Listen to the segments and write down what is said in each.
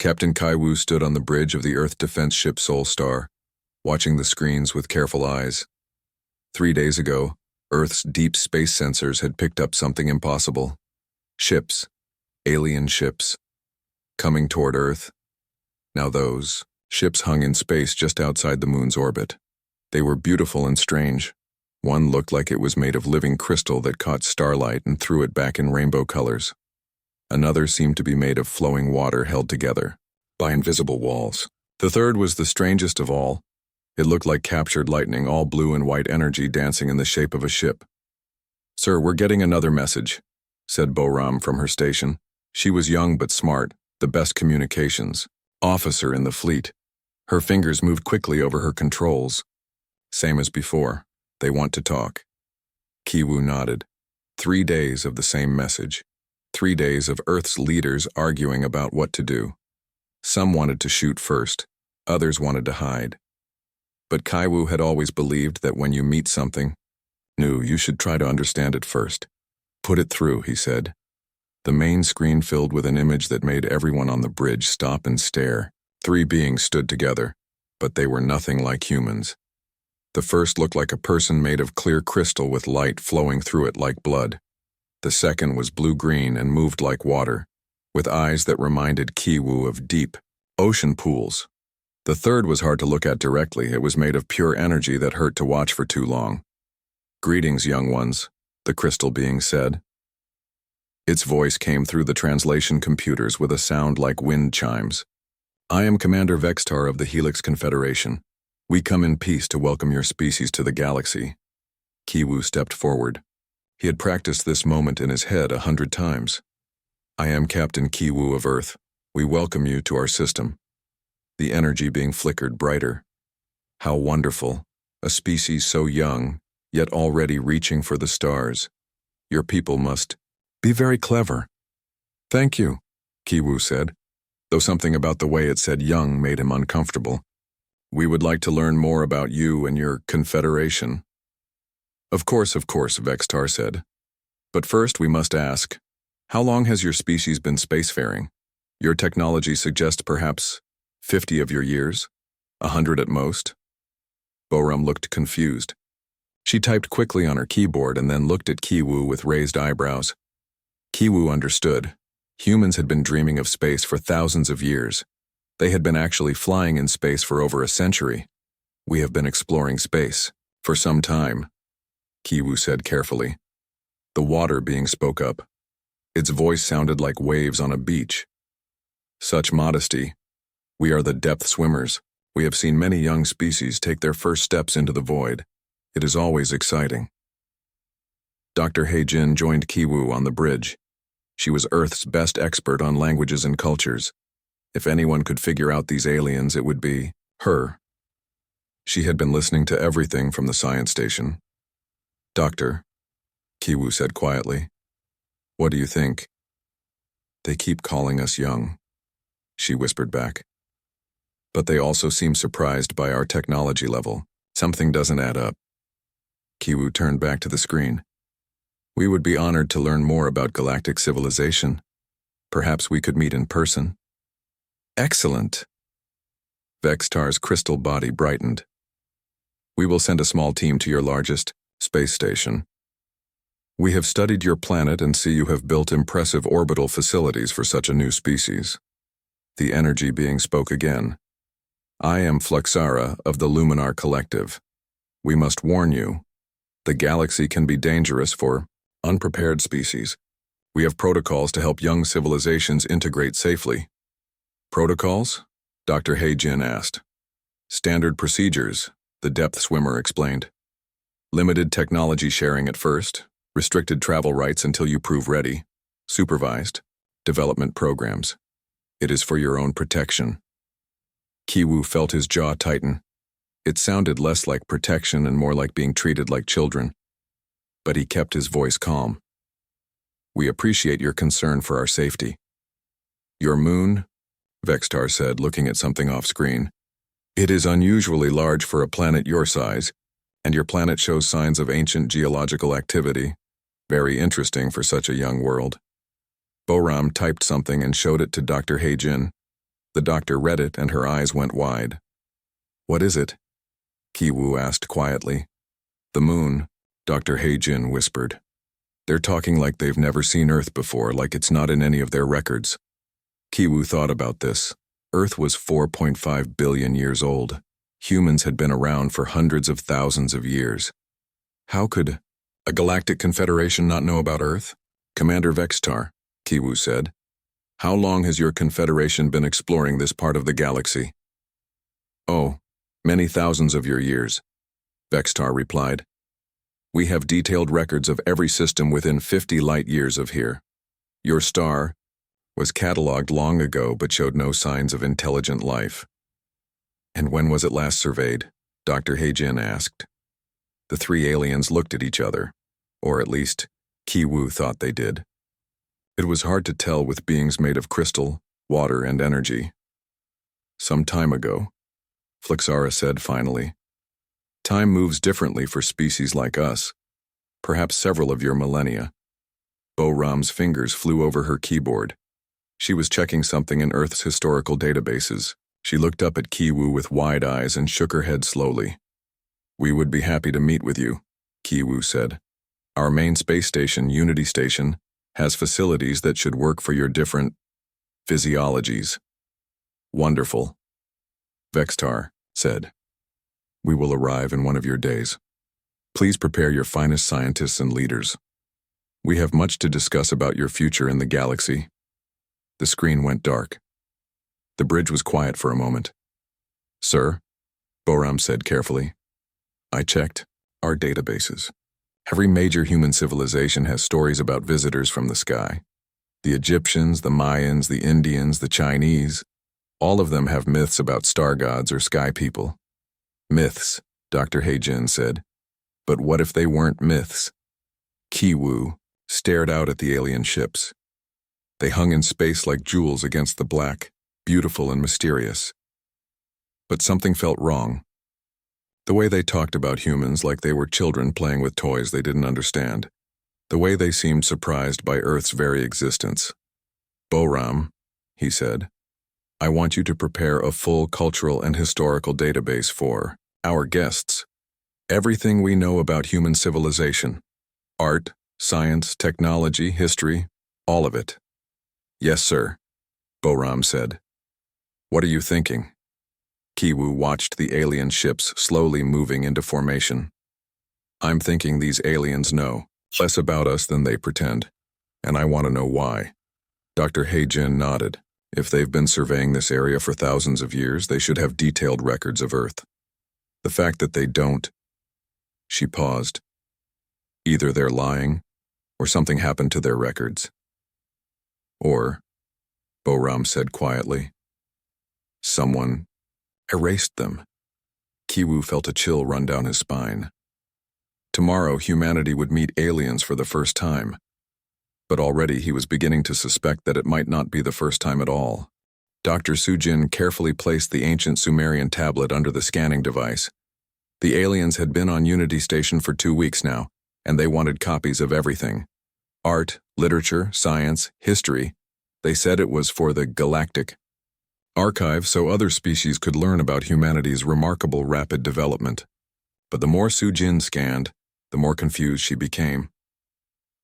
Captain Kaiwu stood on the bridge of the Earth defense ship Soul Star, watching the screens with careful eyes. 3 days ago, Earth's deep space sensors had picked up something impossible. Ships, alien ships, coming toward Earth. Now those ships hung in space just outside the moon's orbit. They were beautiful and strange. One looked like it was made of living crystal that caught starlight and threw it back in rainbow colors. Another seemed to be made of flowing water held together by invisible walls. The third was the strangest of all. It looked like captured lightning, all blue and white energy dancing in the shape of a ship. "Sir, we're getting another message," said Boram from her station. She was young but smart, the best communications officer in the fleet. Her fingers moved quickly over her controls. Same as before. They want to talk. Kiwu nodded. 3 days of the same message. 3 days of Earth's leaders arguing about what to do. Some wanted to shoot first. Others wanted to hide. But Kaiwu had always believed that when you meet something new, you should try to understand it first. "Put it through," he said. The main screen filled with an image that made everyone on the bridge stop and stare. 3 beings stood together, but they were nothing like humans. The first looked like a person made of clear crystal with light flowing through it like blood. The second was blue-green and moved like water, with eyes that reminded Kiwu of deep ocean pools. The third was hard to look at directly. It was made of pure energy that hurt to watch for too long. "Greetings, young ones," the crystal being said. Its voice came through the translation computers with a sound like wind chimes. "I am Commander Vextar of the Helix Confederation. We come in peace to welcome your species to the galaxy." Kiwu stepped forward. He had practiced this moment in his head 100 times. "I am Captain Kiwu of Earth. We welcome you to our system." The energy being flickered brighter. How wonderful, a species so young, yet already reaching for the stars. Your people must be very clever. "Thank you," Kiwu said, though something about the way it said young made him uncomfortable. "We would like to learn more about you and your confederation." Of course, Vextar said. "But first we must ask, how long has your species been spacefaring? Your technology suggests perhaps 50 of your years? 100 at most?" Boram looked confused. She typed quickly on her keyboard and then looked at Kiwu with raised eyebrows. Kiwu understood. Humans had been dreaming of space for thousands of years. They had been actually flying in space for over a century. "We have been exploring space for some time," Kiwu said carefully. The water being spoke up. Its voice sounded like waves on a beach. "Such modesty. We are the depth swimmers. We have seen many young species take their first steps into the void. It is always exciting." Dr. Heijin joined Kiwu on the bridge. She was Earth's best expert on languages and cultures. If anyone could figure out these aliens, it would be her. She had been listening to everything from the science station. "Doctor," Kiwu said quietly, "what do you think?" "They keep calling us young," she whispered back. "But they also seem surprised by our technology level. Something doesn't add up." Kiwu turned back to the screen. "We would be honored to learn more about galactic civilization. Perhaps we could meet in person." "Excellent." Vextar's crystal body brightened. "We will send a small team to your largest space station. We have studied your planet and see you have built impressive orbital facilities for such a new species." The energy being spoke again. "I am Fluxara of the Luminar Collective. We must warn you. The galaxy can be dangerous for unprepared species. We have protocols to help young civilizations integrate safely." "Protocols?" Dr. Heijin asked. "Standard procedures," the depth swimmer explained. "Limited technology sharing at first, restricted travel rights until you prove ready, supervised development programs. It is for your own protection." Kiwu felt his jaw tighten. It sounded less like protection and more like being treated like children. But he kept his voice calm. "We appreciate your concern for our safety." "Your moon," Vextar said, looking at something off-screen. "It is unusually large for a planet your size, and your planet shows signs of ancient geological activity. Very interesting for such a young world." Boram typed something and showed it to Dr. Heijin. The doctor read it and her eyes went wide. "What is it?" Kiwoo asked quietly. "The moon," Dr. Heijin whispered. "They're talking like they've never seen Earth before, like it's not in any of their records." Kiwoo thought about this. Earth was 4.5 billion years old. Humans had been around for hundreds of thousands of years. How could a galactic confederation not know about Earth? "Commander Vextar," Kiwoo said, "how long has your confederation been exploring this part of the galaxy?" "Oh, many thousands of your years," Vextar replied. "We have detailed records of every system within 50 light years of here. Your star was catalogued long ago but showed no signs of intelligent life." "And when was it last surveyed?" Dr. Heijin asked. The three aliens looked at each other, or at least Kiwoo thought they did. It was hard to tell with beings made of crystal, water, and energy. "Some time ago," Flixara said finally. "Time moves differently for species like us. Perhaps several of your millennia." Bo-Ram's fingers flew over her keyboard. She was checking something in Earth's historical databases. She looked up at Kiwoo with wide eyes and shook her head slowly. "We would be happy to meet with you," Kiwoo said. "Our main space station, Unity Station, has facilities that should work for your different physiologies." "Wonderful," Vextar said. "We will arrive in one of your days. Please prepare your finest scientists and leaders. We have much to discuss about your future in the galaxy." The screen went dark. The bridge was quiet for a moment. "Sir," Bo-Ram said carefully, "I checked our databases. Every major human civilization has stories about visitors from the sky. The Egyptians, the Mayans, the Indians, the Chinese, all of them have myths about star gods or sky people." "Myths," Dr. Heijin said. "But what if they weren't myths?" Kiwoo stared out at the alien ships. They hung in space like jewels against the black, beautiful and mysterious. But something felt wrong. The way they talked about humans like they were children playing with toys they didn't understand. The way they seemed surprised by Earth's very existence. "Bo-Ram," he said, "I want you to prepare a full cultural and historical database for our guests. Everything we know about human civilization. Art, science, technology, history, all of it." "Yes, sir," Bo-Ram said. "What are you thinking?" Kiwoo watched the alien ships slowly moving into formation. "I'm thinking these aliens know less about us than they pretend, and I want to know why." Dr. Heijin nodded. "If they've been surveying this area for thousands of years, they should have detailed records of Earth. The fact that they don't..." She paused. "Either they're lying, or something happened to their records. Or," Bo-Ram said quietly, "someone erased them." Kiwoo felt a chill run down his spine. Tomorrow, humanity would meet aliens for the first time. But already he was beginning to suspect that it might not be the first time at all. Dr. Sujin carefully placed the ancient Sumerian tablet under the scanning device. The aliens had been on Unity Station for 2 weeks now, and they wanted copies of everything. Art, literature, science, history. They said it was for the Galactic Archive so other species could learn about humanity's remarkable rapid development. But the more Sujin scanned, the more confused she became.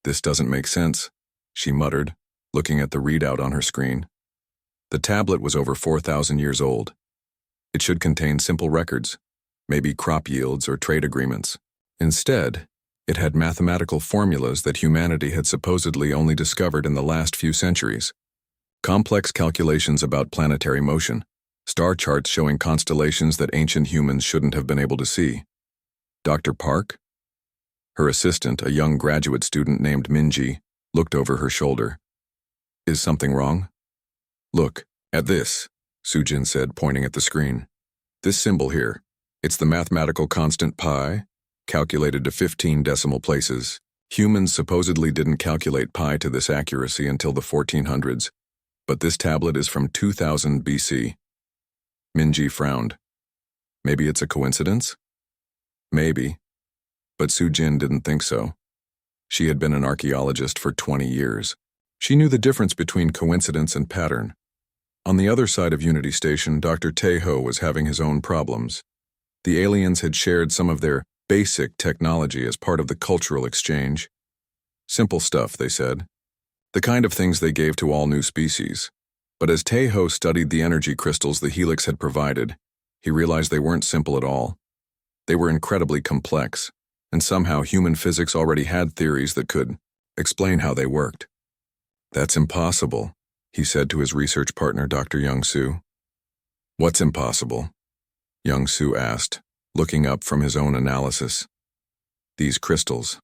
"This doesn't make sense," she muttered, looking at the readout on her screen. The tablet was over 4,000 years old. It should contain simple records, maybe crop yields or trade agreements. Instead, it had mathematical formulas that humanity had supposedly only discovered in the last few centuries. Complex calculations about planetary motion, star charts showing constellations that ancient humans shouldn't have been able to see. Dr. Park? Her assistant, a young graduate student named Minji, looked over her shoulder. "Is something wrong?" "Look, at this," Sujin said, pointing at the screen. "This symbol here, it's the mathematical constant pi, calculated to 15 decimal places. Humans supposedly didn't calculate pi to this accuracy until the 1400s, but this tablet is from 2000 BC. Minji frowned. "Maybe it's a coincidence?" "Maybe." But Sujin didn't think so. She had been an archaeologist for 20 years. She knew the difference between coincidence and pattern. On the other side of Unity Station, Dr. Tejo was having his own problems. The aliens had shared some of their basic technology as part of the cultural exchange. Simple stuff, they said. The kind of things they gave to all new species. But as Tejo studied the energy crystals the Helix had provided, he realized they weren't simple at all. They were incredibly complex, and somehow human physics already had theories that could explain how they worked. "That's impossible," he said to his research partner, Dr. Young-Soo. "What's impossible?" Young-Soo asked, looking up from his own analysis. "These crystals.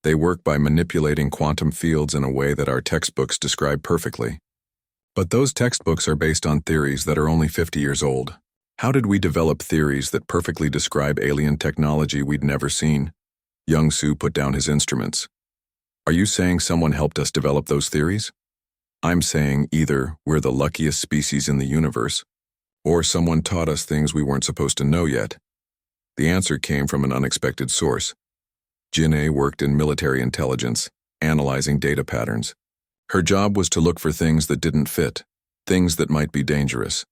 They work by manipulating quantum fields in a way that our textbooks describe perfectly. But those textbooks are based on theories that are only 50 years old. How did we develop theories that perfectly describe alien technology we'd never seen?" Young-Soo put down his instruments. "Are you saying someone helped us develop those theories?" "I'm saying either we're the luckiest species in the universe, or someone taught us things we weren't supposed to know yet." The answer came from an unexpected source. Jin'e worked in military intelligence, analyzing data patterns. Her job was to look for things that didn't fit, things that might be dangerous.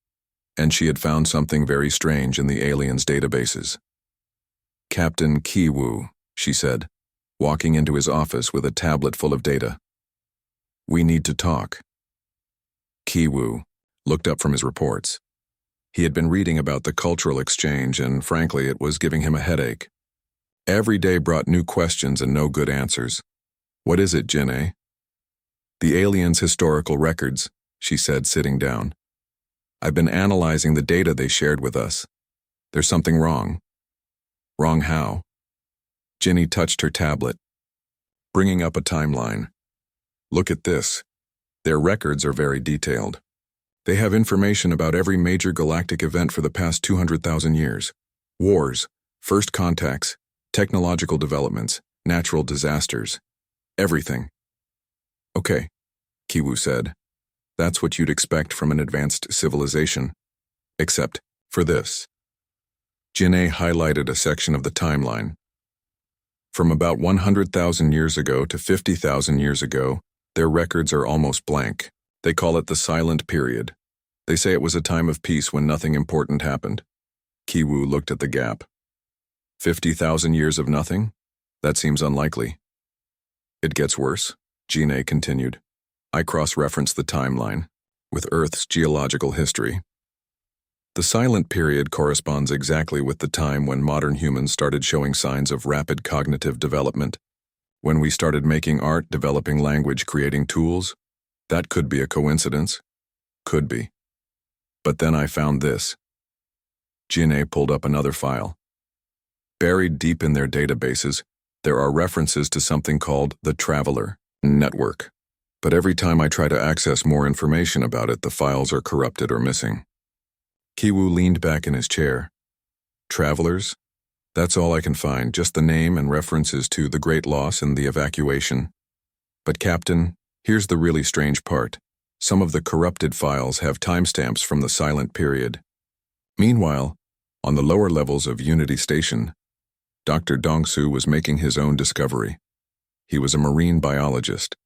And she had found something very strange in the aliens' databases. "Captain Kiwoo," she said, walking into his office with a tablet full of data. "We need to talk." Kiwoo looked up from his reports. He had been reading about the cultural exchange, and frankly, it was giving him a headache. Every day brought new questions and no good answers. "What is it, Jin'e?" "The aliens' historical records," she said, sitting down. "I've been analyzing the data they shared with us. There's something wrong." "Wrong how?" Jin'e touched her tablet, bringing up a timeline. "Look at this. Their records are very detailed. They have information about every major galactic event for the past 200,000 years. Wars, first contacts, technological developments, natural disasters. Everything." "Okay," Kiwoo said. "That's what you'd expect from an advanced civilization. Except for this." Jin'e highlighted a section of the timeline. From about 100,000 years ago to 50,000 years ago, their records are almost blank. They call it the silent period. They say it was a time of peace when nothing important happened. Kiwoo looked at the gap. 50,000 years of nothing? That seems unlikely. "It gets worse," Jin'e continued. "I cross-referenced the timeline with Earth's geological history. The silent period corresponds exactly with the time when modern humans started showing signs of rapid cognitive development. When we started making art, developing language, creating tools. That could be a coincidence. Could be. But then I found this." Jin'e pulled up another file. Buried deep in their databases, there are references to something called the Traveler Network. But every time I try to access more information about it, the files are corrupted or missing. Kiwoo leaned back in his chair. "Travelers? That's all I can find, just the name and references to the Great Loss and the evacuation. But Captain, here's the really strange part. Some of the corrupted files have timestamps from the silent period. Meanwhile, on the lower levels of Unity Station, Dr. Dong-Soo was making his own discovery. He was a marine biologist,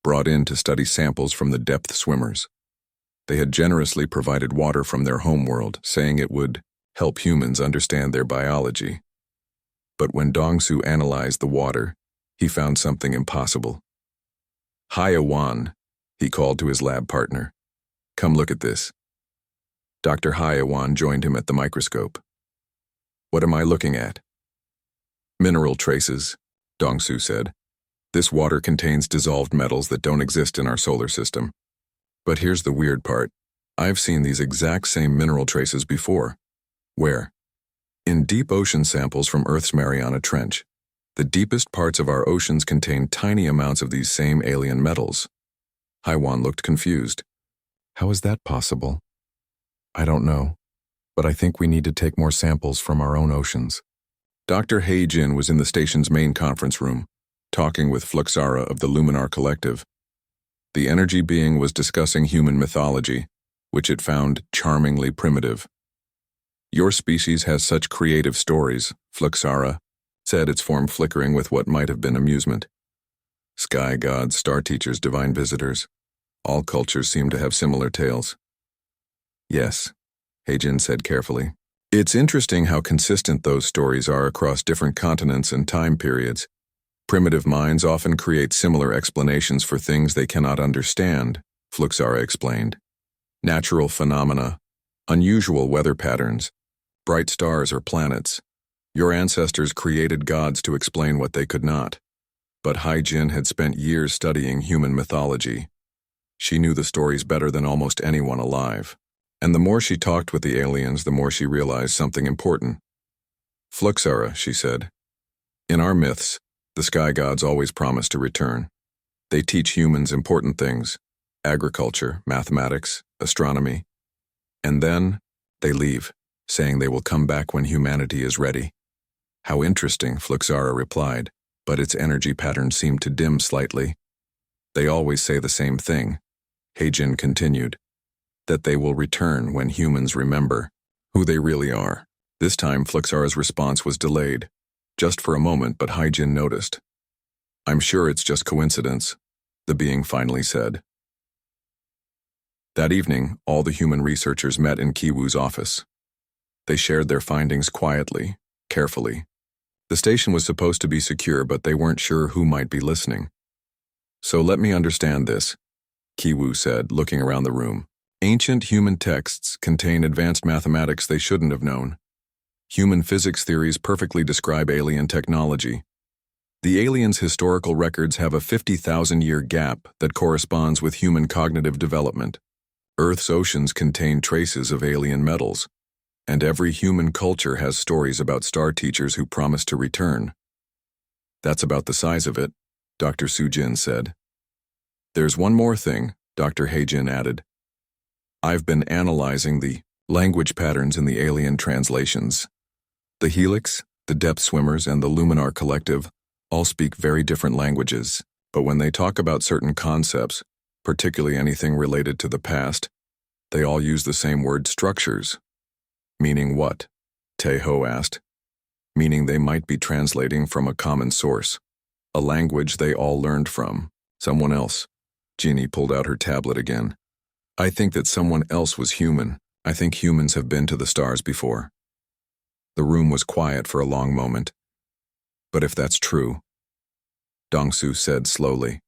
brought in to study samples from the depth swimmers. They had generously provided water from their homeworld, saying it would help humans understand their biology. But when Dong-Soo analyzed the water, he found something impossible. "Hye-Wan," he called to his lab partner. "Come look at this." Dr. Hye-Wan joined him at the microscope. "What am I looking at?" "Mineral traces," Dong-Soo said. "This water contains dissolved metals that don't exist in our solar system. But here's the weird part. I've seen these exact same mineral traces before." "Where?" "In deep ocean samples from Earth's Mariana Trench. The deepest parts of our oceans contain tiny amounts of these same alien metals." Hye-Wan looked confused. "How is that possible?" "I don't know, but I think we need to take more samples from our own oceans." Dr. Hei-Jin was in the station's main conference room, talking with Fluxara of the Luminar Collective. The energy being was discussing human mythology, which it found charmingly primitive. "Your species has such creative stories," Fluxara said, its form flickering with what might have been amusement. "Sky gods, star teachers, divine visitors. All cultures seem to have similar tales. Yes, Heijin said carefully. It's interesting how consistent those stories are across different continents and time periods. Primitive minds often create similar explanations for things they cannot understand, Fluxara explained. Natural phenomena, unusual weather patterns, bright stars or planets. Your ancestors created gods to explain what they could not. But Heijin had spent years studying human mythology. She knew the stories better than almost anyone alive. And the more she talked with the aliens, the more she realized something important. Fluxara, she said. In our myths, the sky gods always promise to return. They teach humans important things: agriculture, mathematics, astronomy. And then they leave, saying they will come back when humanity is ready. How interesting, Fluxara replied, but its energy pattern seemed to dim slightly. They always say the same thing, Heijin continued, that they will return when humans remember who they really are. This time, Fluxara's response was delayed, just for a moment, but Heijin noticed. I'm sure it's just coincidence, the being finally said. That evening, all the human researchers met in Kiwoo's office. They shared their findings quietly, carefully. The station was supposed to be secure, but they weren't sure who might be listening. So let me understand this, Kiwoo said, looking around the room. Ancient human texts contain advanced mathematics they shouldn't have known. Human physics theories perfectly describe alien technology. The aliens' historical records have a 50,000-year gap that corresponds with human cognitive development. Earth's oceans contain traces of alien metals, and every human culture has stories about star teachers who promise to return. That's about the size of it, Dr. Sujin said. There's one more thing, Dr. Heijin added. I've been analyzing the language patterns in the alien translations. The Helix, the Depth Swimmers, and the Luminar Collective all speak very different languages, but when they talk about certain concepts, particularly anything related to the past, they all use the same word structures. Meaning what? Taeho asked. Meaning they might be translating from a common source, a language they all learned from someone else. Jeannie pulled out her tablet again. I think that someone else was human. I think humans have been to the stars before. The room was quiet for a long moment. But if that's true, Dongsu said slowly,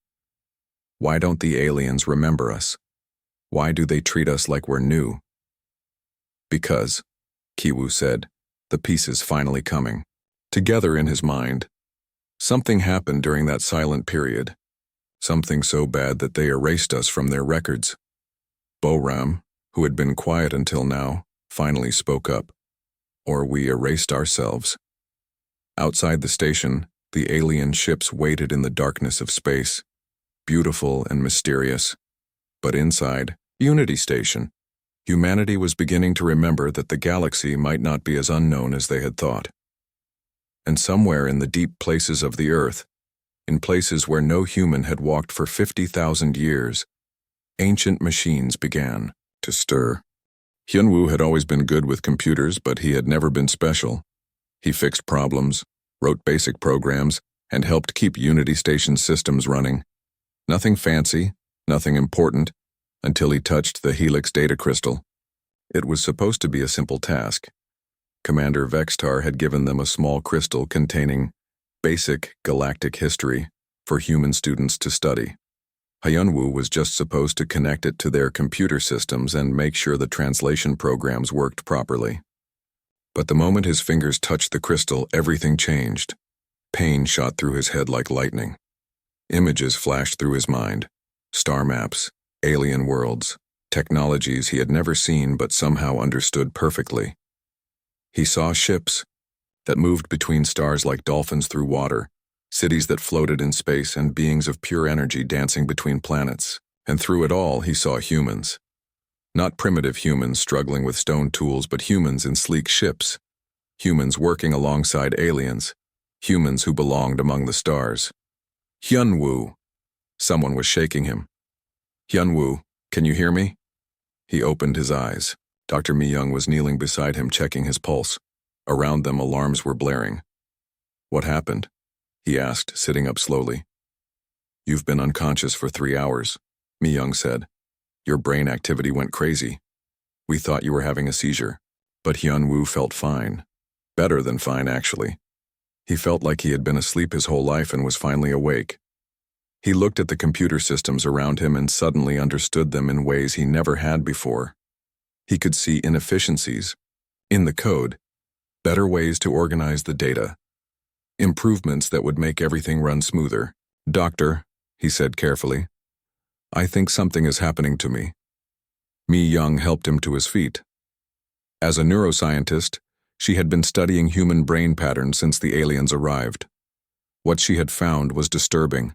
why don't the aliens remember us? Why do they treat us like we're new? Because, Kiwoo said, the pieces finally coming together in his mind. Something happened during that silent period. Something so bad that they erased us from their records. Boram, who had been quiet until now, finally spoke up. Or we erased ourselves. Outside the station, the alien ships waited in the darkness of space, beautiful and mysterious. But inside, Unity Station, humanity was beginning to remember that the galaxy might not be as unknown as they had thought. And somewhere in the deep places of the Earth, in places where no human had walked for 50,000 years, ancient machines began to stir. Hyunwoo had always been good with computers, but he had never been special. He fixed problems, wrote basic programs, and helped keep Unity Station systems running. Nothing fancy, nothing important, until he touched the Helix data crystal. It was supposed to be a simple task. Commander Vextar had given them a small crystal containing basic galactic history for human students to study. Hyunwoo was just supposed to connect it to their computer systems and make sure the translation programs worked properly. But the moment his fingers touched the crystal, everything changed. Pain shot through his head like lightning. Images flashed through his mind. Star maps, alien worlds, technologies he had never seen but somehow understood perfectly. He saw ships that moved between stars like dolphins through water, cities that floated in space, and beings of pure energy dancing between planets. And through it all, he saw humans. Not primitive humans struggling with stone tools, but humans in sleek ships. Humans working alongside aliens. Humans who belonged among the stars. Hyunwoo. Someone was shaking him. Hyunwoo, can you hear me? He opened his eyes. Dr. Mi-young was kneeling beside him, checking his pulse. Around them, alarms were blaring. What happened? He asked, sitting up slowly. You've been unconscious for 3 hours, Mi-young said. Your brain activity went crazy. We thought you were having a seizure. But Hyun-woo felt fine. Better than fine, actually. He felt like he had been asleep his whole life and was finally awake. He looked at the computer systems around him and suddenly understood them in ways he never had before. He could see inefficiencies in the code, better ways to organize the data, improvements that would make everything run smoother. "Doctor," he said carefully, "I think something is happening to me." Mi-young helped him to his feet. As a neuroscientist, she had been studying human brain patterns since the aliens arrived. What she had found was disturbing.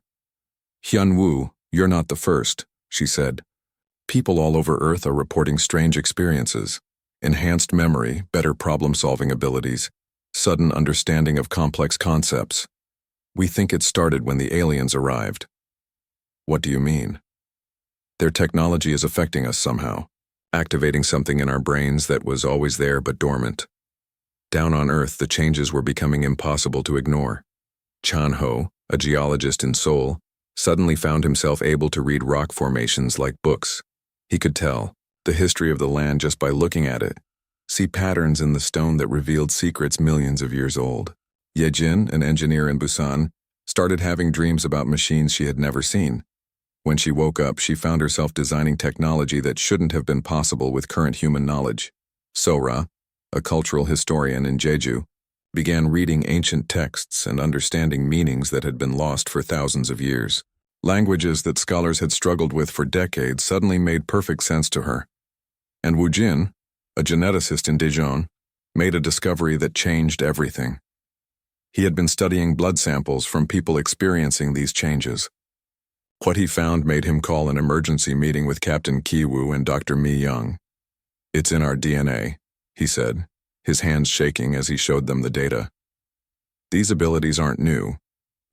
"Hyun-woo, you're not the first," she said. "People all over Earth are reporting strange experiences. Enhanced memory, better problem-solving abilities, sudden understanding of complex concepts. We think it started when the aliens arrived." "What do you mean?" "Their technology is affecting us somehow, activating something in our brains that was always there but dormant. Down on Earth, the changes were becoming impossible to ignore." Chan-ho, a geologist in Seoul, suddenly found himself able to read rock formations like books. He could tell the history of the land just by looking at it, see patterns in the stone that revealed secrets millions of years old. Ye-jin, an engineer in Busan, started having dreams about machines she had never seen. When she woke up, she found herself designing technology that shouldn't have been possible with current human knowledge. Sora, a cultural historian in Jeju, began reading ancient texts and understanding meanings that had been lost for thousands of years. Languages that scholars had struggled with for decades suddenly made perfect sense to her. And Woo Jin, a geneticist in Daejeon, made a discovery that changed everything. He had been studying blood samples from people experiencing these changes. What he found made him call an emergency meeting with Captain Ki-woo and Dr. Mi-young. "It's in our DNA," he said, his hands shaking as he showed them the data. "These abilities aren't new.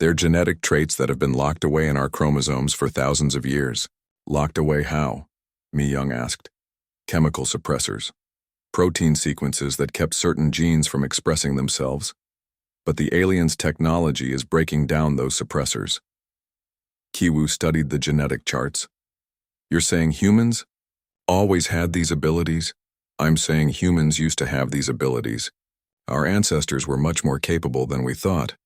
They're genetic traits that have been locked away in our chromosomes for thousands of years." "Locked away how?" Mi-young asked. "Chemical suppressors. Protein sequences that kept certain genes from expressing themselves. But the aliens' technology is breaking down those suppressors." Ki-woo studied the genetic charts. "You're saying humans always had these abilities?" "I'm saying humans used to have these abilities. Our ancestors were much more capable than we thought,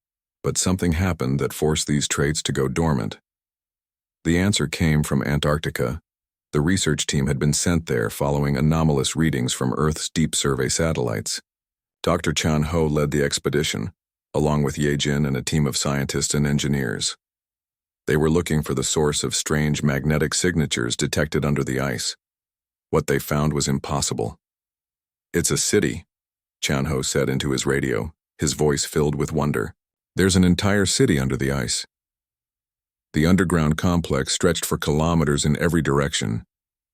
but something happened that forced these traits to go dormant." The answer came from Antarctica. The research team had been sent there following anomalous readings from Earth's deep survey satellites. Dr. Chan-ho led the expedition, along with Ye-jin and a team of scientists and engineers. They were looking for the source of strange magnetic signatures detected under the ice. What they found was impossible. "It's a city," Chan-ho said into his radio, his voice filled with wonder. "There's an entire city under the ice." The underground complex stretched for kilometers in every direction,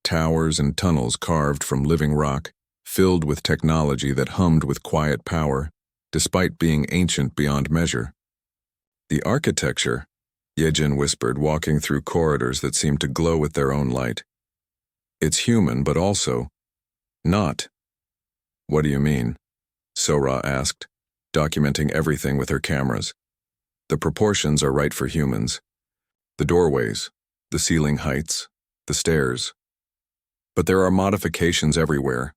towers and tunnels carved from living rock, filled with technology that hummed with quiet power, despite being ancient beyond measure. "The architecture," Ye-jin whispered, walking through corridors that seemed to glow with their own light. "It's human, but also not." "What do you mean?" Sora asked, documenting everything with her cameras. "The proportions are right for humans. The doorways, the ceiling heights, the stairs. But there are modifications everywhere.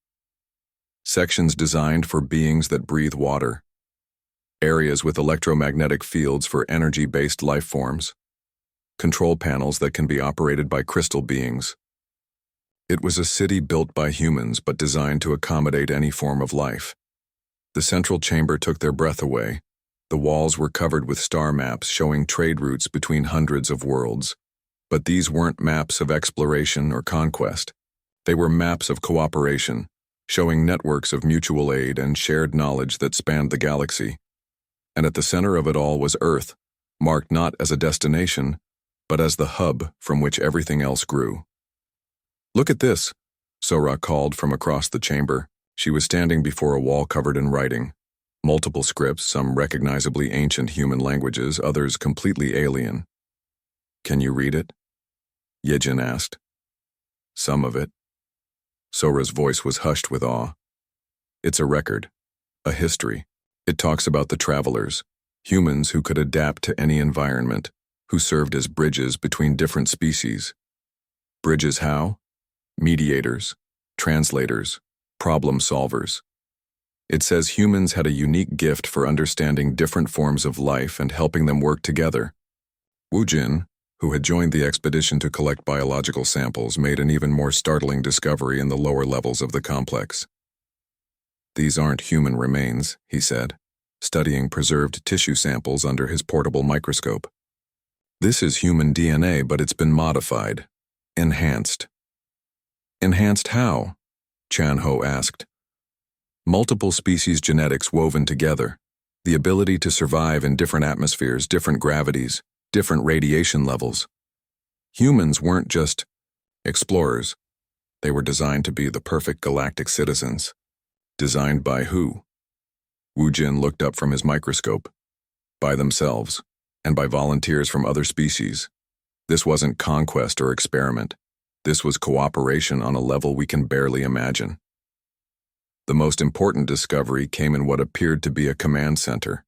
Sections designed for beings that breathe water. Areas with electromagnetic fields for energy-based life forms. Control panels that can be operated by crystal beings. It was a city built by humans but designed to accommodate any form of life. The central chamber took their breath away. The walls were covered with star maps showing trade routes between hundreds of worlds. But these weren't maps of exploration or conquest. They were maps of cooperation, showing networks of mutual aid and shared knowledge that spanned the galaxy. And at the center of it all was Earth, marked not as a destination, but as the hub from which everything else grew. "Look at this," Sora called from across the chamber. She was standing before a wall covered in writing. Multiple scripts, some recognizably ancient human languages, others completely alien. "Can you read it?" Ye-jin asked. "Some of it." Sora's voice was hushed with awe. "It's a record, a history. It talks about the travelers, humans who could adapt to any environment, who served as bridges between different species. Bridges how? Mediators. translators, problem solvers. It says humans had a unique gift for understanding different forms of life and helping them work together. Wu Jin, who had joined the expedition to collect biological samples, made an even more startling discovery in the lower levels of the complex. "These aren't human remains," he said, studying preserved tissue samples under his portable microscope. "This is human DNA, but it's been modified, enhanced." "Enhanced how?" Chan Ho asked. "Multiple species genetics woven together, the ability to survive in different atmospheres, different gravities, different radiation levels. Humans weren't just explorers. They were designed to be the perfect galactic citizens." "Designed by who?" Wu Jin looked up from his microscope. "By themselves, and by volunteers from other species. This wasn't conquest or experiment. This was cooperation on a level we can barely imagine." The most important discovery came in what appeared to be a command center.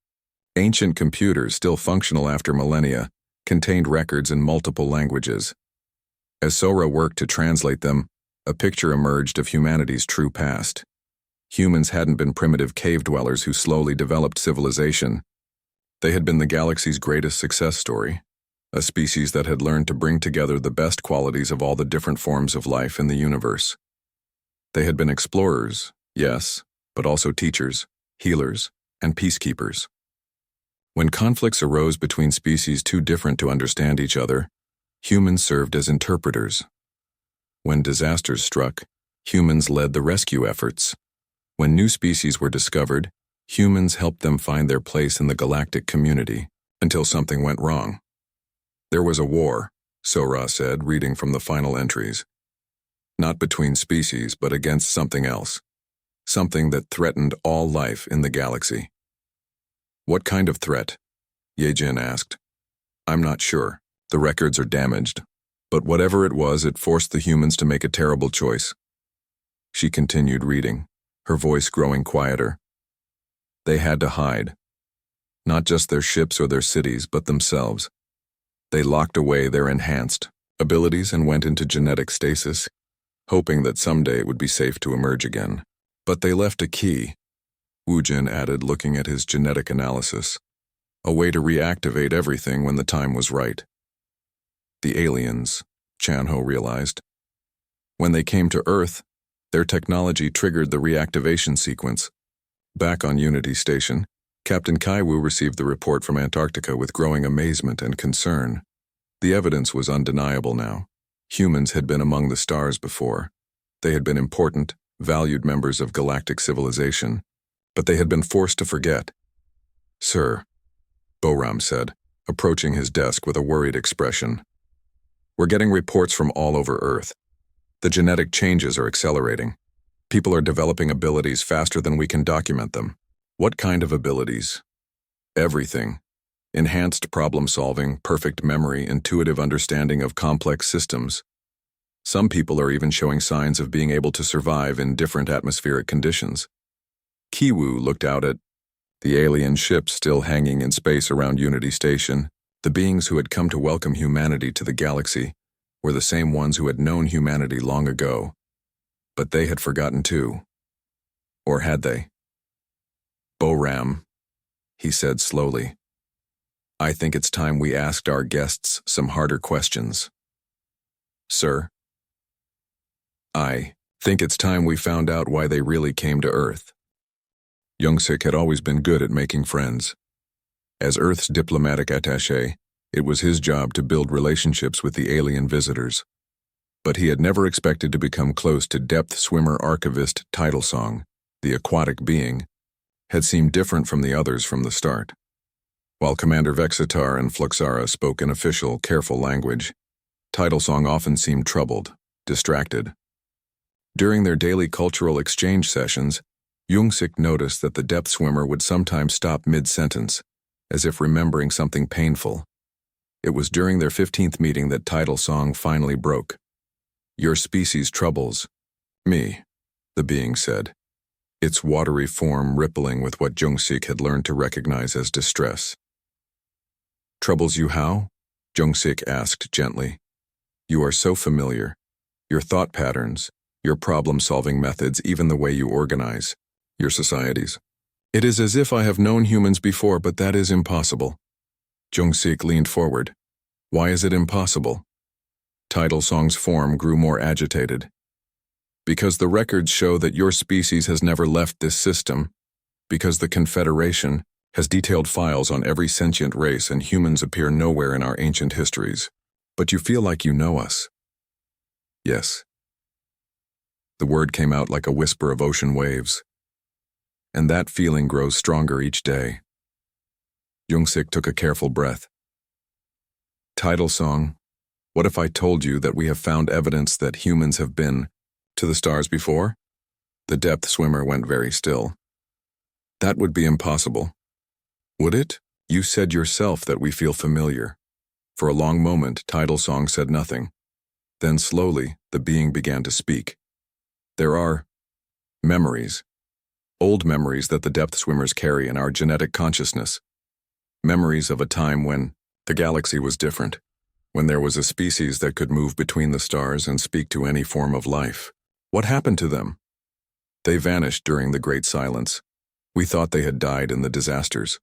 Ancient computers, still functional after millennia, contained records in multiple languages. As Sora worked to translate them, a picture emerged of humanity's true past. Humans hadn't been primitive cave dwellers who slowly developed civilization. They had been the galaxy's greatest success story, a species that had learned to bring together the best qualities of all the different forms of life in the universe. They had been explorers, yes, but also teachers, healers, and peacekeepers. When conflicts arose between species too different to understand each other, humans served as interpreters. When disasters struck, humans led the rescue efforts. When new species were discovered, humans helped them find their place in the galactic community, until something went wrong. "There was a war," Sora said, reading from the final entries. "Not between species, but against something else. Something that threatened all life in the galaxy." "What kind of threat?" Ye-Jin asked. "I'm not sure. The records are damaged. But whatever it was, it forced the humans to make a terrible choice." She continued reading, her voice growing quieter. "They had to hide. Not just their ships or their cities, but themselves. They locked away their enhanced abilities and went into genetic stasis, hoping that someday it would be safe to emerge again. But they left a key," Wu Jin added, looking at his genetic analysis. "A way to reactivate everything when the time was right." The aliens, Chan Ho realized. When they came to Earth, their technology triggered the reactivation sequence. Back on Unity Station, Captain Kaiwu received the report from Antarctica with growing amazement and concern. The evidence was undeniable now. Humans had been among the stars before. They had been important, valued members of galactic civilization, but they had been forced to forget. "Sir," Boram said, approaching his desk with a worried expression. "We're getting reports from all over Earth. The genetic changes are accelerating. People are developing abilities faster than we can document them." "What kind of abilities?" "Everything. Enhanced problem-solving, perfect memory, intuitive understanding of complex systems. Some people are even showing signs of being able to survive in different atmospheric conditions." Kiwu looked out at the alien ships still hanging in space around Unity Station. The beings who had come to welcome humanity to the galaxy were the same ones who had known humanity long ago. But they had forgotten too. Or had they? "Boram," he said slowly, "I think it's time we asked our guests some harder questions." "Sir?" "I think it's time we found out why they really came to Earth." Youngsik had always been good at making friends. As Earth's diplomatic attaché, it was his job to build relationships with the alien visitors. But he had never expected to become close to depth swimmer archivist Titlesong, the aquatic being, had seemed different from the others from the start. While Commander Vexitar and Fluxara spoke an official, careful language, Titlesong often seemed troubled, distracted. During their daily cultural exchange sessions, Youngsik noticed that the depth swimmer would sometimes stop mid-sentence, as if remembering something painful. It was during their 15th meeting that Titlesong finally broke. "Your species troubles me," the being said, its watery form rippling with what Youngsik had learned to recognize as distress. "Troubles you how?" Youngsik asked gently. "You are so familiar. Your thought patterns, your problem-solving methods, even the way you organize your societies. It is as if I have known humans before, but that is impossible. Jung-sik leaned forward. Why is it impossible? Tidal Song's form grew more agitated. Because the records show that your species has never left this system. Because the Confederation has detailed files on every sentient race and humans appear nowhere in our ancient histories. But you feel like you know us. Yes. The word came out like a whisper of ocean waves. And that feeling grows stronger each day. Jung-sik took a careful breath. Tidal Song, what if I told you that we have found evidence that humans have been to the stars before? The depth swimmer went very still. That would be impossible. Would it? You said yourself that we feel familiar. For a long moment, Tidal Song said nothing. Then slowly, the being began to speak. There are memories. Old memories that the depth swimmers carry in our genetic consciousness. Memories of a time when the galaxy was different, when there was a species that could move between the stars and speak to any form of life. What happened to them? They vanished during the Great Silence. We thought they had died in the disasters.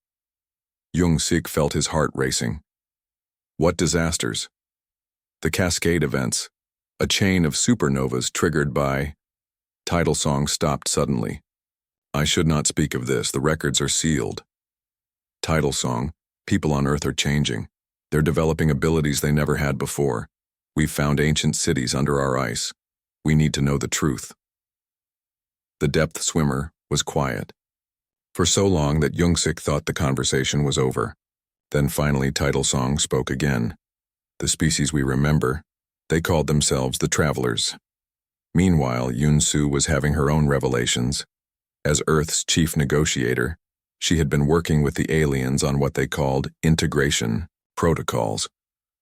Jung-sik felt his heart racing. What disasters? The Cascade events, a chain of supernovas triggered by... Tidal Song stopped suddenly. I should not speak of this, the records are sealed. Tidal Song, people on Earth are changing. They're developing abilities they never had before. We've found ancient cities under our ice. We need to know the truth. The depth swimmer was quiet. For so long that Jung-sik thought the conversation was over. Then finally Tidal Song spoke again. The species we remember, they called themselves the Travelers. Meanwhile, Yun-su was having her own revelations. As Earth's chief negotiator, she had been working with the aliens on what they called integration protocols,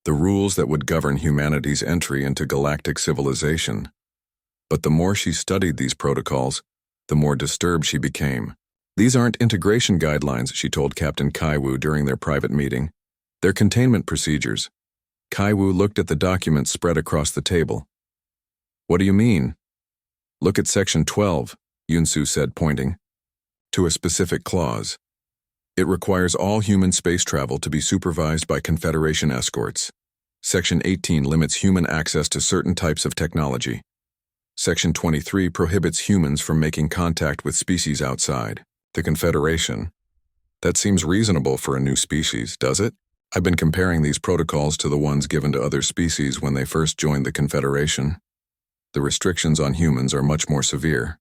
the rules that would govern humanity's entry into galactic civilization. But the more she studied these protocols, the more disturbed she became. These aren't integration guidelines, she told Captain Kaiwu during their private meeting. They're containment procedures. Kaiwu looked at the documents spread across the table. What do you mean? Look at Section 12, Yun-su said, pointing to a specific clause. It requires all human space travel to be supervised by Confederation escorts. Section 18 limits human access to certain types of technology. Section 23 prohibits humans from making contact with species outside the Confederation. That seems reasonable for a new species, does it? I've been comparing these protocols to the ones given to other species when they first joined the Confederation. The restrictions on humans are much more severe.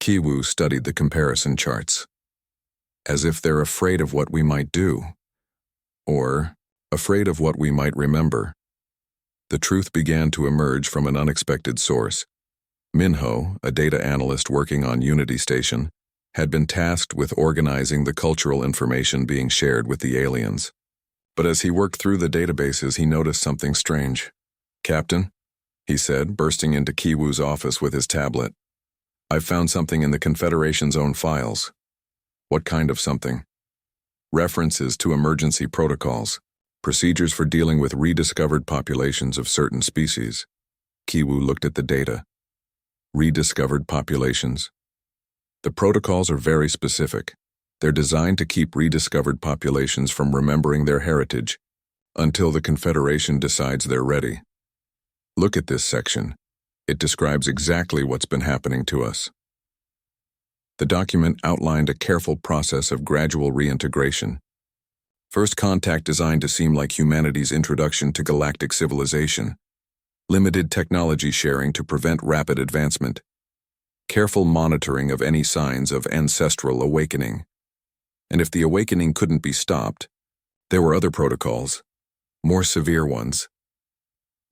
Kiwu studied the comparison charts. As if they're afraid of what we might do. Or afraid of what we might remember. The truth began to emerge from an unexpected source. Minho, a data analyst working on Unity Station, had been tasked with organizing the cultural information being shared with the aliens. But as he worked through the databases, he noticed something strange. Captain, he said, bursting into Kiwu's office with his tablet. I've found something in the Confederation's own files. What kind of something? References to emergency protocols, procedures for dealing with rediscovered populations of certain species. Kiwu looked at the data. Rediscovered populations. The protocols are very specific. They're designed to keep rediscovered populations from remembering their heritage until the Confederation decides they're ready. Look at this section. It describes exactly what's been happening to us. The document outlined a careful process of gradual reintegration. First contact designed to seem like humanity's introduction to galactic civilization. Limited technology sharing to prevent rapid advancement. Careful monitoring of any signs of ancestral awakening. And if the awakening couldn't be stopped, there were other protocols, more severe ones.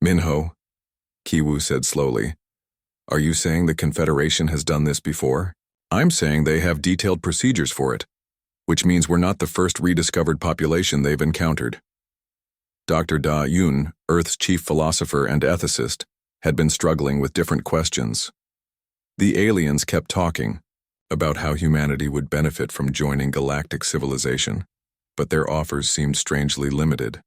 Minho, Kiwu said slowly, are you saying the Confederation has done this before? I'm saying they have detailed procedures for it, which means we're not the first rediscovered population they've encountered. Dr. Da Yun, Earth's chief philosopher and ethicist, had been struggling with different questions. The aliens kept talking about how humanity would benefit from joining galactic civilization, but their offers seemed strangely limited.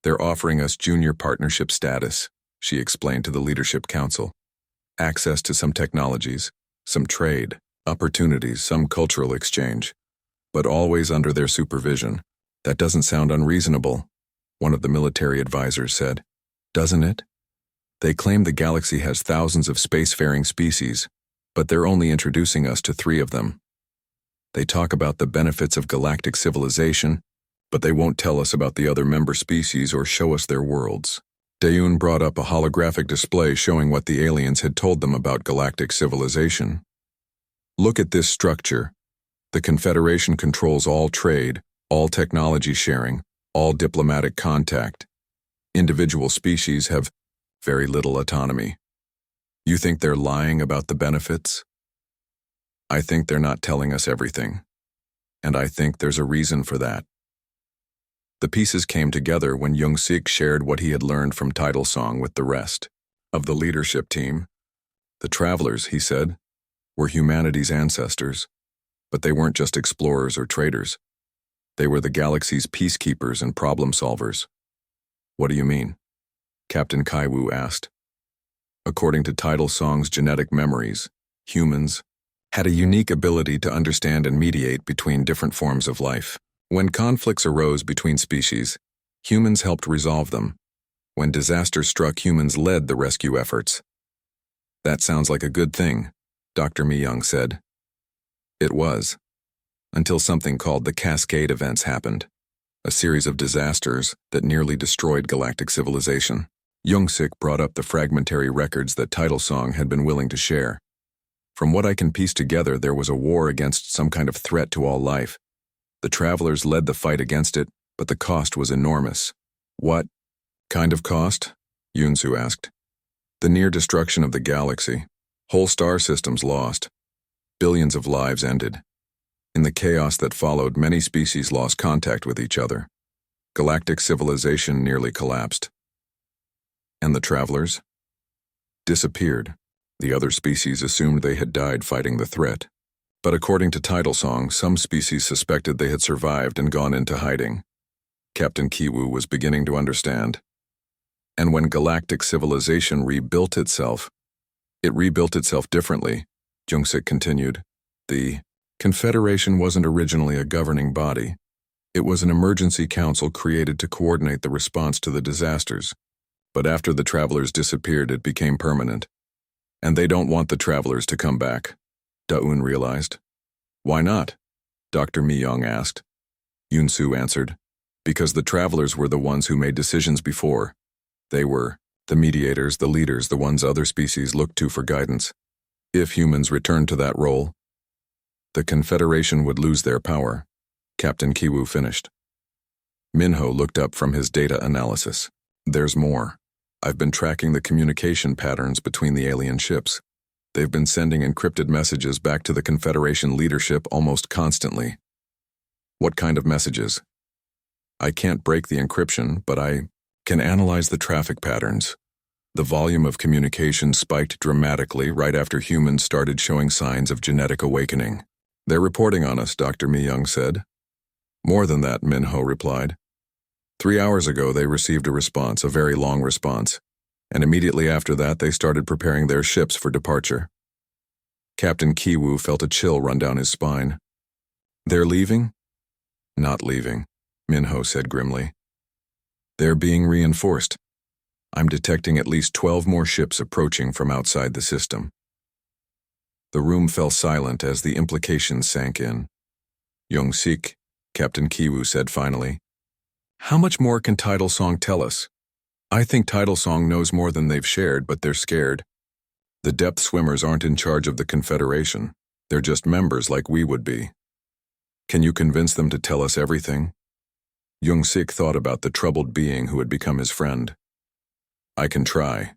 They're offering us junior partnership status, she explained to the Leadership Council. access to some technologies, some trade, opportunities, some cultural exchange, but always under their supervision. That doesn't sound unreasonable, one of the military advisors said. Doesn't it? They claim the galaxy has thousands of spacefaring species, but they're only introducing us to 3 of them. They talk about the benefits of galactic civilization, but they won't tell us about the other member species or show us their worlds. Dayoon brought up a holographic display showing what the aliens had told them about galactic civilization. Look at this structure. The Confederation controls all trade, all technology sharing, all diplomatic contact. Individual species have very little autonomy. You think they're lying about the benefits? I think they're not telling us everything. And I think there's a reason for that. The pieces came together when Young-sik shared what he had learned from Title Song with the rest of the leadership team. The travelers, he said, were humanity's ancestors, but they weren't just explorers or traders. They were the galaxy's peacekeepers and problem solvers. What do you mean? Captain Kaiwu asked. According to Title Song's genetic memories, humans had a unique ability to understand and mediate between different forms of life. When conflicts arose between species, humans helped resolve them. When disaster struck, humans led the rescue efforts. That sounds like a good thing, Dr. Mi-young said. It was, until something called the Cascade Events happened, a series of disasters that nearly destroyed galactic civilization. Young-sik brought up the fragmentary records that Title Song had been willing to share. From what I can piece together, there was a war against some kind of threat to all life. The travelers led the fight against it, but the cost was enormous. What kind of cost? Yunsu asked. The near destruction of the galaxy. Whole star systems lost. Billions of lives ended. In the chaos that followed, many species lost contact with each other. Galactic civilization nearly collapsed. And the travelers? Disappeared. The other species assumed they had died fighting the threat. But according to Title Song, some species suspected they had survived and gone into hiding. Captain Kiwu was beginning to understand. And when galactic civilization rebuilt itself, it rebuilt itself differently, Jung-sik continued. The Confederation wasn't originally a governing body. It was an emergency council created to coordinate the response to the disasters. But after the travelers disappeared, it became permanent. And they don't want the travelers to come back, Daun realized. Why not? Dr. Mi-young asked. Yunsu answered. Because the travelers were the ones who made decisions before. They were the mediators, the leaders, the ones other species looked to for guidance. If humans returned to that role, the Confederation would lose their power, Captain Kiwu finished. Minho looked up from his data analysis. There's more. I've been tracking the communication patterns between the alien ships. They've been sending encrypted messages back to the Confederation leadership almost constantly. What kind of messages? I can't break the encryption, but I can analyze the traffic patterns. The volume of communication spiked dramatically right after humans started showing signs of genetic awakening. They're reporting on us, Dr. Mi-young said. More than that, Minho replied. 3 hours ago, they received a response, a very long response, and immediately after that, they started preparing their ships for departure. Captain Kiwu felt a chill run down his spine. They're leaving? Not leaving, Minho said grimly. They're being reinforced. I'm detecting at least 12 more ships approaching from outside the system. The room fell silent as the implications sank in. Young-sik, Captain Kiwu said finally. How much more can Title Song tell us? I think Title Song knows more than they've shared, but they're scared. The depth swimmers aren't in charge of the Confederation. They're just members like we would be. Can you convince them to tell us everything? Young-sik thought about the troubled being who had become his friend. I can try.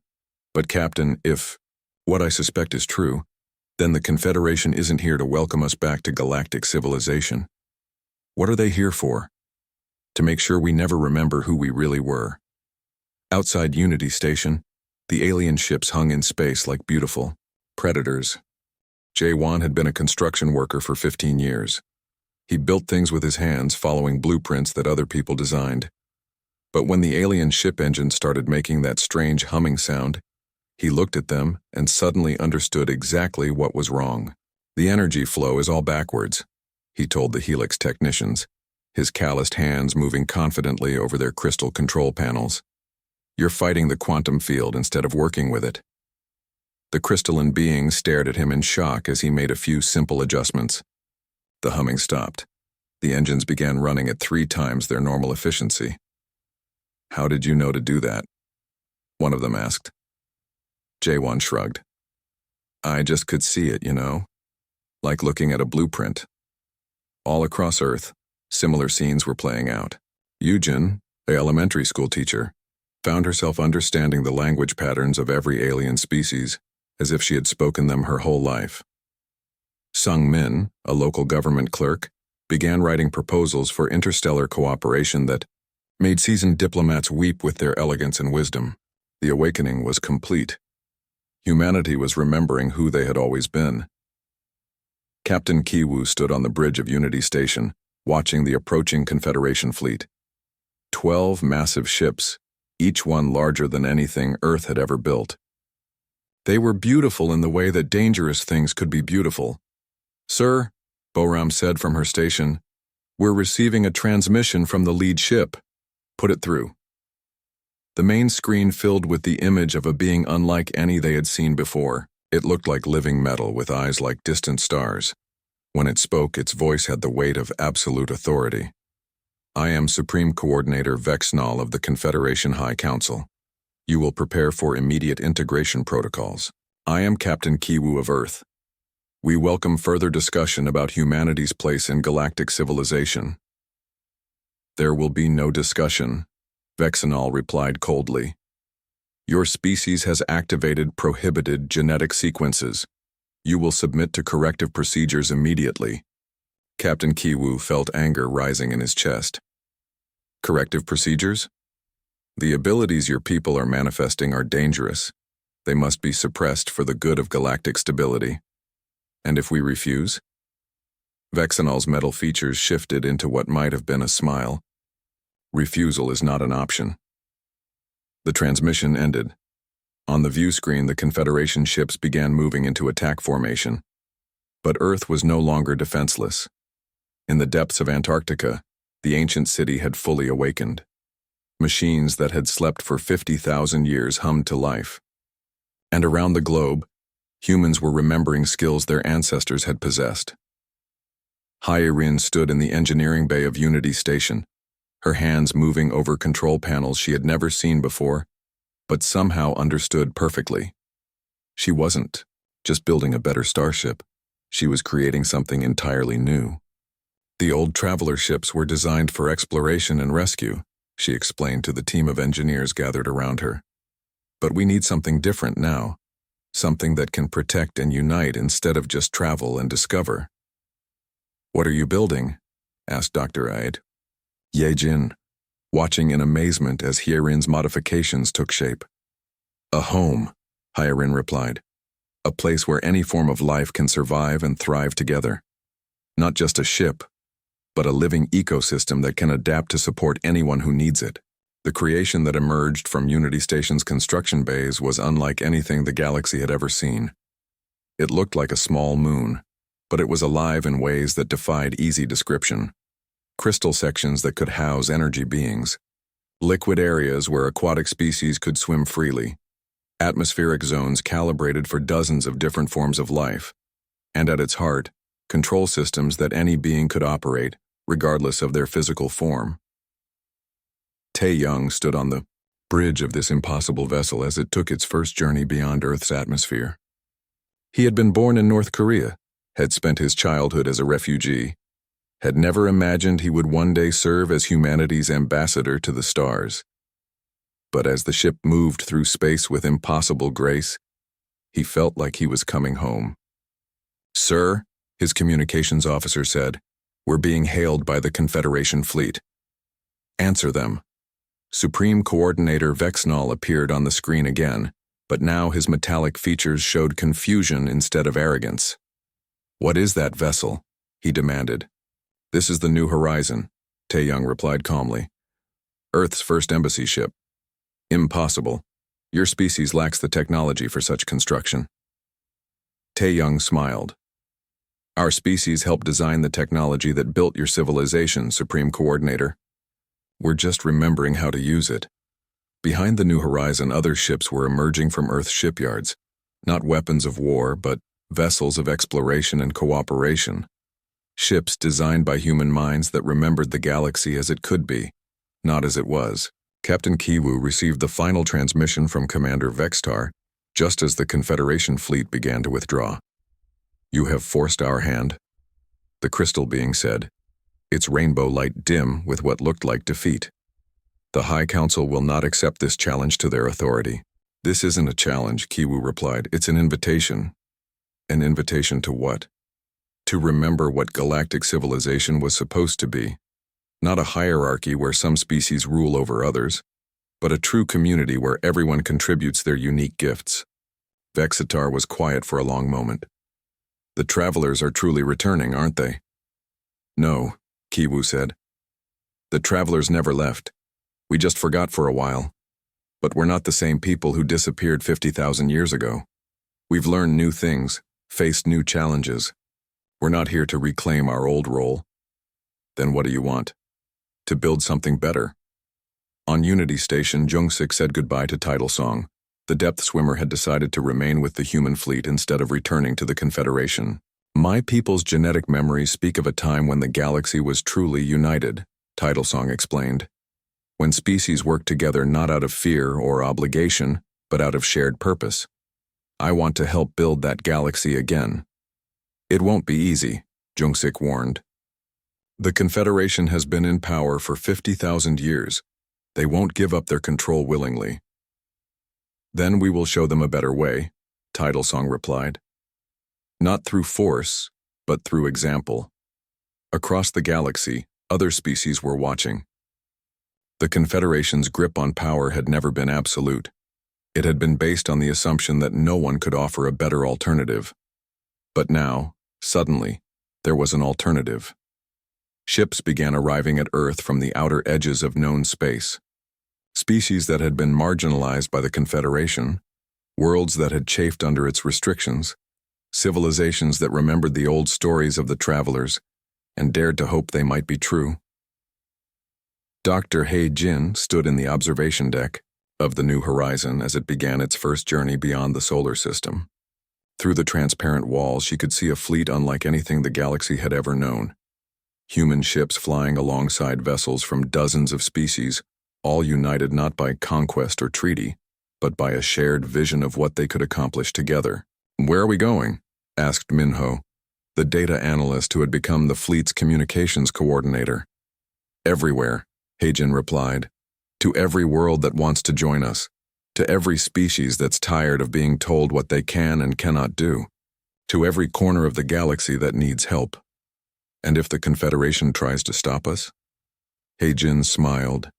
But Captain, if what I suspect is true, then the Confederation isn't here to welcome us back to galactic civilization. What are they here for? To make sure we never remember who we really were. Outside Unity Station, the alien ships hung in space like beautiful predators. Jae-won had been a construction worker for 15 years. He built things with his hands, following blueprints that other people designed. But when the alien ship engine started making that strange humming sound, He looked at them and suddenly understood exactly what was wrong. The energy flow is all backwards, he told the Helix technicians, his calloused hands moving confidently over their crystal control panels. You're fighting the quantum field instead of working with it. The crystalline being stared at him in shock as he made a few simple adjustments. The humming stopped. The engines began running at 3 times their normal efficiency. How did you know to do that? One of them asked. J1 shrugged. I just could see it, like looking at a blueprint. All across Earth, similar scenes were playing out. Yujin, the elementary school teacher, found herself understanding the language patterns of every alien species, as if she had spoken them her whole life. Sung Min, a local government clerk, began writing proposals for interstellar cooperation that made seasoned diplomats weep with their elegance and wisdom. The awakening was complete. Humanity was remembering who they had always been. Captain Kiwu stood on the bridge of Unity Station, watching the approaching Confederation fleet. 12 massive ships, each one larger than anything Earth had ever built. They were beautiful in the way that dangerous things could be beautiful. Sir, Boram said from her station, we're receiving a transmission from the lead ship. Put it through. The main screen filled with the image of a being unlike any they had seen before. It looked like living metal with eyes like distant stars. When it spoke, its voice had the weight of absolute authority. I am Supreme Coordinator Vexnal of the Confederation High Council. You will prepare for immediate integration protocols. I am Captain Kiwu of Earth. We welcome further discussion about humanity's place in galactic civilization. There will be no discussion, Vexenal replied coldly. Your species has activated prohibited genetic sequences. You will submit to corrective procedures immediately. Captain Kiwu felt anger rising in his chest. Corrective procedures? The abilities your people are manifesting are dangerous. They must be suppressed for the good of galactic stability. And if we refuse? Vexenal's metal features shifted into what might have been a smile. Refusal is not an option. The transmission ended. On the view screen, the Confederation ships began moving into attack formation. But Earth was no longer defenseless. In the depths of Antarctica, the ancient city had fully awakened. Machines that had slept for 50,000 years hummed to life. And around the globe, humans were remembering skills their ancestors had possessed. Hyarin stood in the engineering bay of Unity Station, her hands moving over control panels she had never seen before, but somehow understood perfectly. She wasn't just building a better starship. She was creating something entirely new. The old traveler ships were designed for exploration and rescue, she explained to the team of engineers gathered around her. But we need something different now, something that can protect and unite instead of just travel and discover. What are you building? Asked Dr. Aid. Yejin, watching in amazement as Hyarin's modifications took shape. A home, Hyarin replied. A place where any form of life can survive and thrive together. Not just a ship, but a living ecosystem that can adapt to support anyone who needs it. The creation that emerged from Unity Station's construction bays was unlike anything the galaxy had ever seen. It looked like a small moon, but it was alive in ways that defied easy description. Crystal sections that could house energy beings. Liquid areas where aquatic species could swim freely. Atmospheric zones calibrated for dozens of different forms of life. And at its heart, control systems that any being could operate, regardless of their physical form. Tae-young stood on the bridge of this impossible vessel as it took its first journey beyond Earth's atmosphere. He had been born in North Korea, had spent his childhood as a refugee, had never imagined he would one day serve as humanity's ambassador to the stars. But as the ship moved through space with impossible grace, he felt like he was coming home. Sir, his communications officer said, we're being hailed by the Confederation fleet. Answer them. Supreme Coordinator Vexnal appeared on the screen again, but now his metallic features showed confusion instead of arrogance. What is that vessel? He demanded. This is the New Horizon, Tae-young replied calmly. Earth's first embassy ship. Impossible. Your species lacks the technology for such construction. Tae-young smiled. Our species helped design the technology that built your civilization, Supreme Coordinator. We're just remembering how to use it. Behind the New Horizon, other ships were emerging from Earth's shipyards. Not weapons of war, but vessels of exploration and cooperation. Ships designed by human minds that remembered the galaxy as it could be, not as it was. Captain Kiwu received the final transmission from Commander Vextar just as the Confederation fleet began to withdraw. You have forced our hand, the crystal being said, its rainbow light dim with what looked like defeat. The High Council will not accept this challenge to their authority. This isn't a challenge, Kiwu replied. It's an invitation. An invitation to what? To remember what galactic civilization was supposed to be. Not a hierarchy where some species rule over others, but a true community where everyone contributes their unique gifts. Vexitar was quiet for a long moment. The travelers are truly returning, aren't they? No, Kiwu said. The travelers never left. We just forgot for a while. But we're not the same people who disappeared 50,000 years ago. We've learned new things, faced new challenges. We're not here to reclaim our old role. Then what do you want? To build something better. On Unity Station, Jungsik said goodbye to Tidal Song. The depth swimmer had decided to remain with the human fleet instead of returning to the Confederation. My people's genetic memories speak of a time when the galaxy was truly united, Tidal Song explained. When species worked together not out of fear or obligation, but out of shared purpose. I want to help build that galaxy again. It won't be easy, Jungsik warned. The Confederation has been in power for 50,000 years. They won't give up their control willingly. Then we will show them a better way, Tidal Song replied. Not through force, but through example. Across the galaxy, other species were watching. The Confederation's grip on power had never been absolute. It had been based on the assumption that no one could offer a better alternative. But now, suddenly, there was an alternative. Ships began arriving at Earth from the outer edges of known space. Species that had been marginalized by the Confederation, worlds that had chafed under its restrictions, civilizations that remembered the old stories of the travelers and dared to hope they might be true. Dr. Hei Jin stood in the observation deck of the New Horizon as it began its first journey beyond the solar system. Through the transparent walls, she could see a fleet unlike anything the galaxy had ever known. Human ships flying alongside vessels from dozens of species, all united not by conquest or treaty, but by a shared vision of what they could accomplish together. Where are we going? Asked Minho, the data analyst who had become the fleet's communications coordinator. Everywhere, Heijin replied. To every world that wants to join us. To every species that's tired of being told what they can and cannot do. To every corner of the galaxy that needs help. And if the Confederation tries to stop us? Heijin smiled,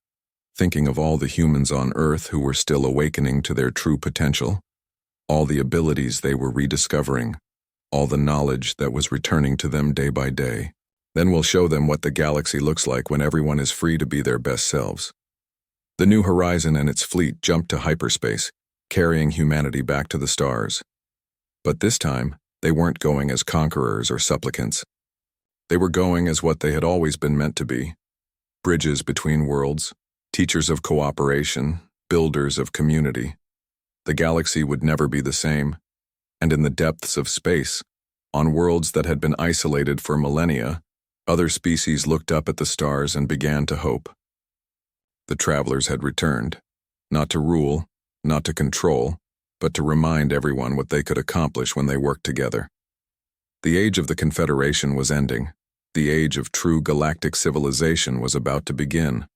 thinking of all the humans on Earth who were still awakening to their true potential, all the abilities they were rediscovering, all the knowledge that was returning to them day by day. Then we'll show them what the galaxy looks like when everyone is free to be their best selves. The New Horizon and its fleet jumped to hyperspace, carrying humanity back to the stars. But this time, they weren't going as conquerors or supplicants. They were going as what they had always been meant to be. Bridges between worlds, teachers of cooperation, builders of community. The galaxy would never be the same, and in the depths of space, on worlds that had been isolated for millennia, other species looked up at the stars and began to hope. The travelers had returned, not to rule, not to control, but to remind everyone what they could accomplish when they worked together. The age of the Confederation was ending. The age of true galactic civilization was about to begin.